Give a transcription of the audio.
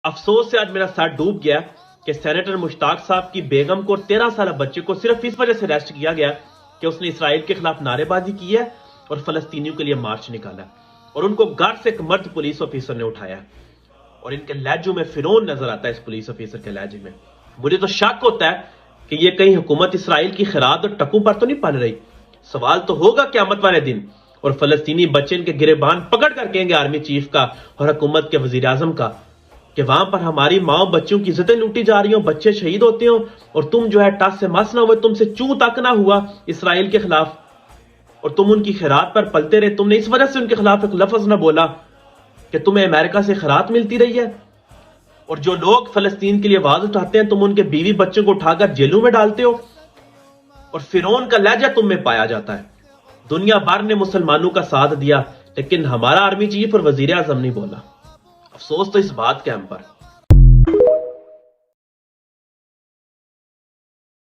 افسوس سے آج میرا سر ڈوب گیا کہ سینیٹر مشتاق صاحب کی بیگم کو 13 سالہ بچے کو صرف اس وجہ سے اریسٹ کیا گیا کہ اس نے اسرائیل کے خلاف نعرے بازی کی ہے اور فلسطینیوں کے لیے مارچ نکالا اور ان کو گھر سے ایک مرد پولیس آفیسر نے اٹھایا اور ان کے لہجوں میں فرعون نظر آتا ہے. اس پولیس آفیسر کے لہجے میں مجھے تو شک ہوتا ہے کہ یہ کہیں حکومت اسرائیل کی خیرات اور ٹکوں پر تو نہیں پل رہی. سوال تو ہوگا قیامت والے دن اور فلسطینی بچے ان کے گریبان پکڑ کر کہیں گے آرمی چیف کا اور حکومت کے وزیر اعظم کا کہ وہاں پر ہماری ماں بچوں کی عزتیں لوٹی جا رہی ہوں, بچے شہید ہوتے ہوں اور تم جو ہے ٹس سے مس نہ ہوئے, تم سے چوں تک نہ ہوا اسرائیل کے خلاف اور تم ان کی خیرات پر پلتے رہے. تم نے اس وجہ سے ان کے خلاف ایک لفظ نہ بولا کہ تمہیں امریکہ سے خیرات ملتی رہی ہے. اور جو لوگ فلسطین کے لیے آواز اٹھاتے ہیں تم ان کے بیوی بچوں کو اٹھا کر جیلوں میں ڈالتے ہو اور فرعون کا لہجہ تم میں پایا جاتا ہے. دنیا بھر نے مسلمانوں کا ساتھ دیا لیکن ہمارا آرمی چیف اور وزیر اعظم نہیں بولا. افسوس تو اس بات کے ہم پر.